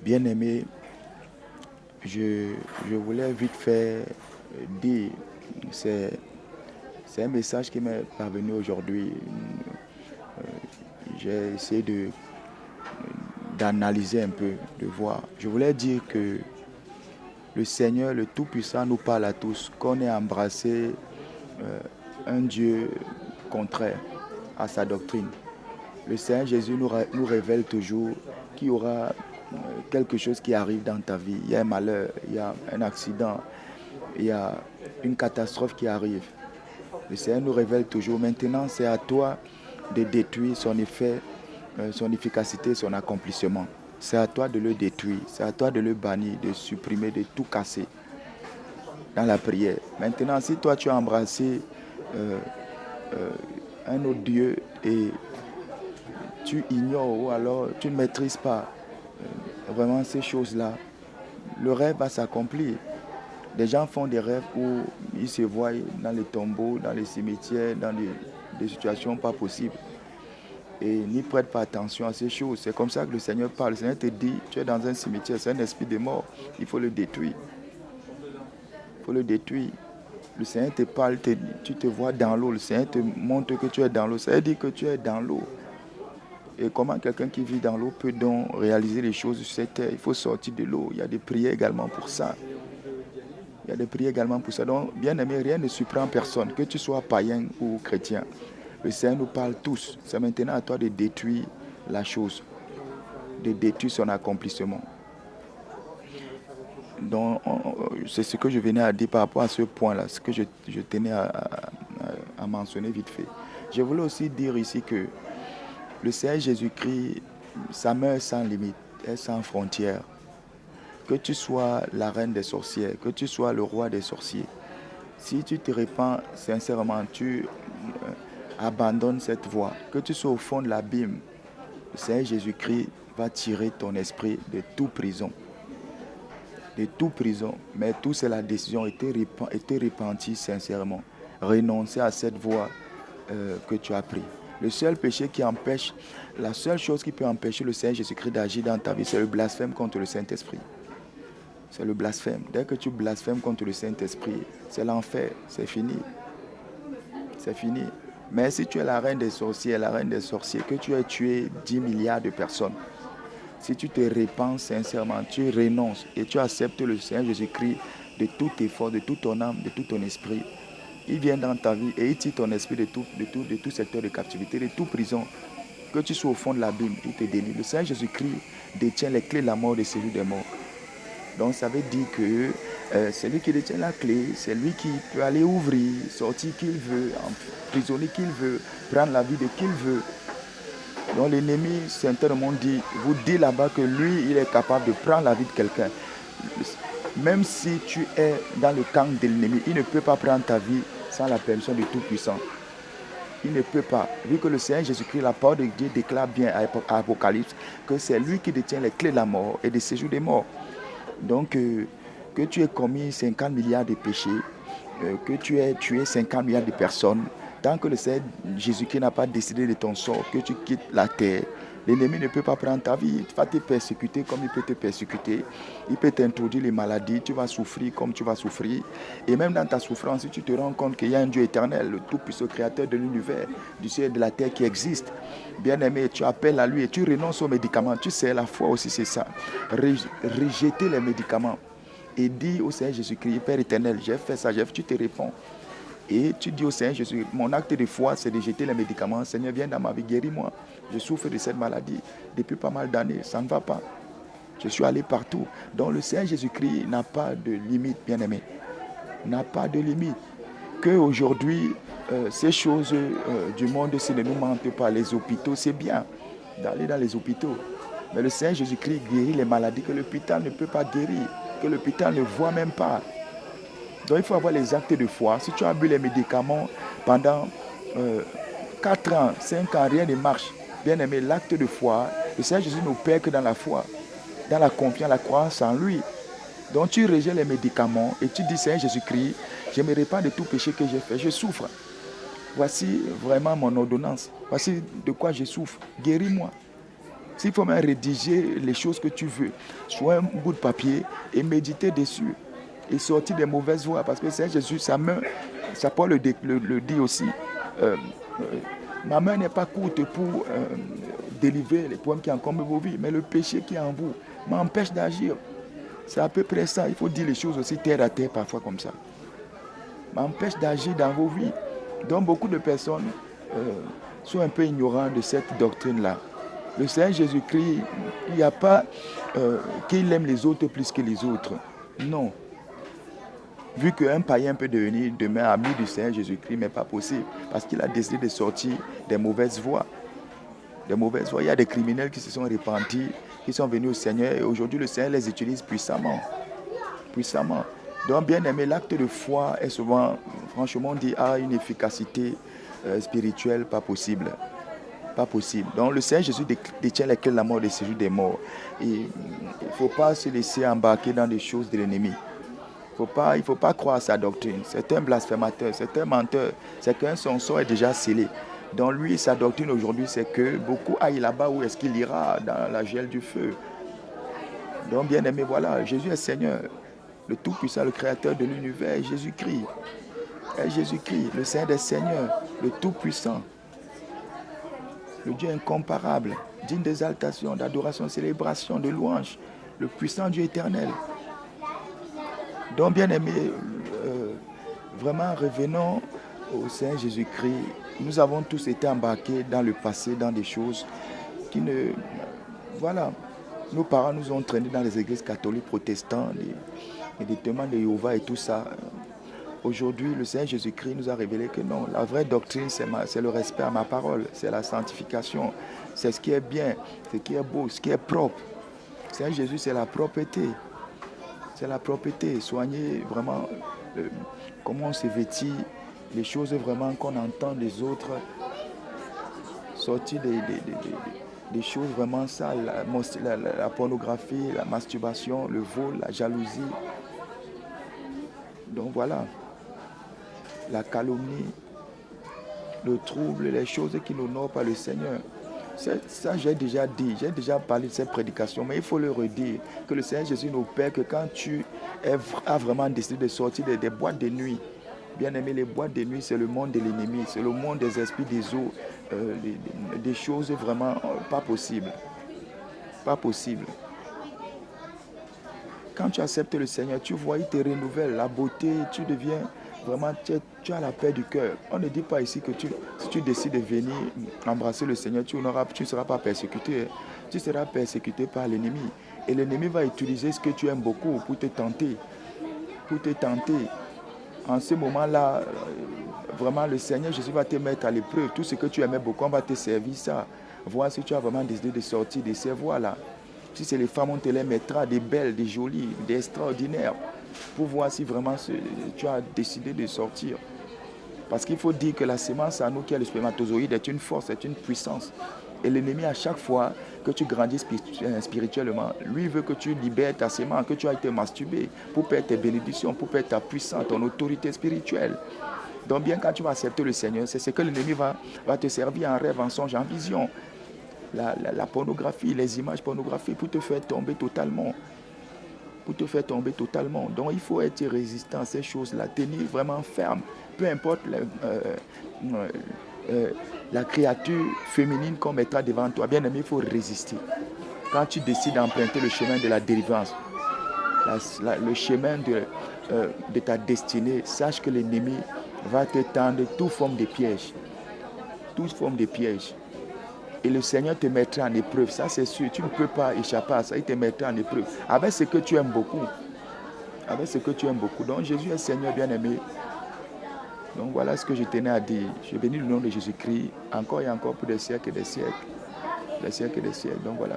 Bien-aimé, je voulais vite fait dire, c'est, c'est un message qui m'est parvenu aujourd'hui. J'ai essayé d'analyser un peu, de voir. Je voulais dire que le Seigneur, le Tout-Puissant, nous parle à tous, qu'on ait embrassé un Dieu contraire à sa doctrine. Le Seigneur Jésus nous révèle toujours qu'il y aura quelque chose qui arrive dans ta vie. Il y a un malheur, il y a un accident, il y a une catastrophe qui arrive. Le Seigneur nous révèle toujours. Maintenant, c'est à toi de détruire son effet, son efficacité, son accomplissement. C'est à toi de le détruire. C'est à toi de le bannir, de supprimer, de tout casser dans la prière. Maintenant, si toi tu as embrassé euh, euh, un autre Dieu et tu ignores ou alors tu ne maîtrises pas vraiment ces choses-là, le rêve va s'accomplir. Des gens font des rêves où ils se voient dans les tombeaux, dans les cimetières, dans des situations pas possibles. Et n'y prêtent pas attention à ces choses. C'est comme ça que le Seigneur parle. Le Seigneur te dit, tu es dans un cimetière, c'est un esprit de mort. Il faut le détruire. Il faut le détruire. Le Seigneur te parle, tu te vois dans l'eau. Le Seigneur te montre que tu es dans l'eau. Ça veut dire que tu es dans l'eau. Et comment quelqu'un qui vit dans l'eau peut donc réaliser les choses sur cette terre? Il faut sortir de l'eau. Il y a des prières également pour ça. Il y a des prières également pour ça. Donc, bien aimé, rien ne surprend personne, que tu sois païen ou chrétien. Le Seigneur nous parle tous. C'est maintenant à toi de détruire la chose, de détruire son accomplissement. Donc, c'est ce que je venais à dire par rapport à ce point-là, ce que je tenais à mentionner vite fait. Je voulais aussi dire ici que le Seigneur Jésus-Christ, sa main est sans limite, est sans frontières. Que tu sois la reine des sorcières, que tu sois le roi des sorciers, si tu te répands sincèrement, tu abandonnes cette voie, que tu sois au fond de l'abîme, le Seigneur Jésus-Christ va tirer ton esprit de toute prison. De toute prison. Mais tout c'est la décision, était repenti sincèrement. Renoncer à cette voie que tu as prise. Le seul péché qui empêche, la seule chose qui peut empêcher le Seigneur Jésus-Christ d'agir dans ta vie, c'est le blasphème contre le Saint-Esprit. C'est le blasphème. Dès que tu blasphèmes contre le Saint-Esprit, c'est l'enfer, c'est fini. C'est fini. Mais si tu es la reine des sorciers, la reine des sorciers, que tu aies tué 10 milliards de personnes, si tu te répands sincèrement, tu renonces et tu acceptes le Seigneur Jésus-Christ de tout effort, de toute ton âme, de tout ton esprit, il vient dans ta vie et il tire ton esprit de tout secteur de captivité, de toute prison. Que tu sois au fond de l'abîme, il te délivre. Le Seigneur Jésus-Christ détient les clés de la mort et celui des morts. Donc ça veut dire que c'est lui qui détient la clé, c'est lui qui peut aller ouvrir, sortir qui il veut, emprisonner qui il veut, prendre la vie de qui il veut. Donc l'ennemi, certainement vous dit là-bas que lui, il est capable de prendre la vie de quelqu'un. Même si tu es dans le camp de l'ennemi, il ne peut pas prendre ta vie sans la permission du Tout-Puissant. Il ne peut pas. Vu que le Seigneur Jésus-Christ, la parole de Dieu déclare bien à Apocalypse que c'est lui qui détient les clés de la mort et des séjours des morts. Donc, que tu aies commis 50 milliards de péchés, que tu aies tué 50 milliards de personnes, tant que le Seigneur Jésus-Christ n'a pas décidé de ton sort, que tu quittes la terre, l'ennemi ne peut pas prendre ta vie. Il va te persécuter comme il peut te persécuter. Il peut t'introduire les maladies. Tu vas souffrir comme tu vas souffrir. Et même dans ta souffrance, si tu te rends compte qu'il y a un Dieu éternel, le Tout-Puissant Créateur de l'univers, du ciel et de la terre qui existe, bien-aimé, tu appelles à lui et tu renonces aux médicaments. Tu sais, la foi aussi, c'est ça. Rejeter les médicaments et dire au Seigneur Jésus-Christ, Père éternel, j'ai fait ça, tu te réponds. Et tu dis au Seigneur Jésus, mon acte de foi, c'est de jeter les médicaments. Seigneur, viens dans ma vie, guéris-moi. Je souffre de cette maladie depuis pas mal d'années, ça ne va pas. Je suis allé partout. Donc le Seigneur Jésus-Christ n'a pas de limite, bien-aimé. N'a pas de limite. Qu'aujourd'hui, ces choses du monde, si ne nous mentent pas, les hôpitaux, c'est bien d'aller dans les hôpitaux. Mais le Seigneur Jésus-Christ guérit les maladies que l'hôpital ne peut pas guérir, que l'hôpital ne voit même pas. Donc il faut avoir les actes de foi. Si tu as bu les médicaments pendant 4 ans, 5 ans, rien ne marche. Bien aimé, l'acte de foi, le Seigneur Jésus ne perd que dans la foi, dans la confiance, la croyance en lui. Donc tu rejettes les médicaments et tu dis, Seigneur Jésus-Christ, je me répands de tout péché que j'ai fait, je souffre. Voici vraiment mon ordonnance. Voici de quoi je souffre. Guéris-moi. S'il faut même rédiger les choses que tu veux sur un bout de papier et méditer dessus et sortir des mauvaises voies. Parce que c'est Jésus, sa main, ça Paul le dit aussi. euh, euh, Ma main n'est pas courte pour délivrer les problèmes qui encombrent vos vies, mais le péché qui est en vous m'empêche d'agir. C'est à peu près ça. Il faut dire les choses aussi terre à terre parfois comme ça. M'empêche d'agir dans vos vies. Donc beaucoup de personnes sont un peu ignorants de cette doctrine-là. Le Seigneur Jésus-Christ, il n'y a pas qu'il aime les autres plus que les autres. Non. Vu qu'un païen peut devenir demain ami du Seigneur Jésus-Christ, mais pas possible. Parce qu'il a décidé de sortir des mauvaises voies. Des mauvaises voies. Il y a des criminels qui se sont repentis, qui sont venus au Seigneur. Et aujourd'hui, le Seigneur les utilise puissamment. Puissamment. Donc, bien aimé, l'acte de foi est souvent, franchement, on dit, a une efficacité spirituelle pas possible. Pas possible. Donc, le Seigneur Jésus détient les clés de la mort et des séjours des morts. Et il ne faut pas se laisser embarquer dans les choses de l'ennemi. Il ne faut pas croire à sa doctrine. C'est un blasphémateur, c'est un menteur. C'est qu'un son sort est déjà scellé. Donc, lui, sa doctrine aujourd'hui, c'est que beaucoup aillent là-bas où est-ce qu'il ira, dans la gel du feu. Donc, bien aimé, voilà, Jésus est Seigneur. Le Tout-Puissant, le Créateur de l'univers, Jésus-Christ. Et Jésus-Christ, le Seigneur des Seigneurs, le Tout-Puissant. Le Dieu incomparable, digne d'exaltation, d'adoration, de célébration, de louange, le puissant Dieu éternel. Donc, bien aimé, vraiment revenons au Seigneur Jésus-Christ. Nous avons tous été embarqués dans le passé, dans des choses qui ne... Voilà, nos parents nous ont traînés dans les églises catholiques, protestantes, les témoins de Jéhovah et tout ça. Aujourd'hui, le Seigneur Jésus-Christ nous a révélé que non, la vraie doctrine, c'est le respect à ma parole, c'est la sanctification, c'est ce qui est bien, ce qui est beau, ce qui est propre. Le Seigneur Jésus, c'est la propreté. C'est la propreté. Soigner vraiment comment on se vêtit, les choses vraiment qu'on entend des autres, sortir des choses vraiment sales, la pornographie, la masturbation, le vol, la jalousie. Donc voilà. La calomnie, le trouble, les choses qui n'honorent pas le Seigneur. Ça, j'ai déjà dit, j'ai déjà parlé de cette prédication, mais il faut le redire, que le Seigneur Jésus n'opère que quand tu as vraiment décidé de sortir des boîtes de nuit. Bien aimé, les boîtes de nuit, c'est le monde de l'ennemi, c'est le monde des esprits, des eaux, des choses vraiment pas possibles. Pas possible. Quand tu acceptes le Seigneur, tu vois, il te renouvelle la beauté, tu deviens vraiment, tu as la paix du cœur. On ne dit pas ici que si tu décides de venir embrasser le Seigneur, tu ne seras pas persécuté. Tu seras persécuté par l'ennemi. Et l'ennemi va utiliser ce que tu aimes beaucoup pour te tenter. Pour te tenter. En ce moment-là, vraiment, le Seigneur Jésus va te mettre à l'épreuve. Tout ce que tu aimais beaucoup, on va te servir ça. Voir si tu as vraiment décidé de sortir de ces voies-là. Si c'est les femmes, on te les mettra des belles, des jolies, des extraordinaires, pour voir si vraiment tu as décidé de sortir. Parce qu'il faut dire que la sémence à nous qui est le spermatozoïde est une force, est une puissance. Et l'ennemi, à chaque fois que tu grandis spirituellement, lui veut que tu libères ta sémence, que tu ailles te masturber pour perdre tes bénédictions, pour perdre ta puissance, ton autorité spirituelle. Donc bien quand tu vas accepter le Seigneur, c'est ce que l'ennemi va te servir en rêve, en songe, en vision. La pornographie, les images pornographiques pour te faire tomber totalement. Pour te faire tomber totalement. Donc il faut être résistant à ces choses-là, tenir vraiment ferme. Peu importe la créature féminine qu'on mettra devant toi, bien aimé, il faut résister. Quand tu décides d'emprunter le chemin de la délivrance, le chemin de ta destinée, sache que l'ennemi va te tendre toute forme de piège. Toute forme de piège. Et le Seigneur te mettra en épreuve, ça c'est sûr. Tu ne peux pas échapper à ça, il te mettra en épreuve. Avec ce que tu aimes beaucoup. Avec ce que tu aimes beaucoup. Donc Jésus est Seigneur bien-aimé. Donc voilà ce que je tenais à dire. Je bénis le nom de Jésus-Christ, encore et encore pour des siècles et des siècles. Des siècles et des siècles. Donc voilà.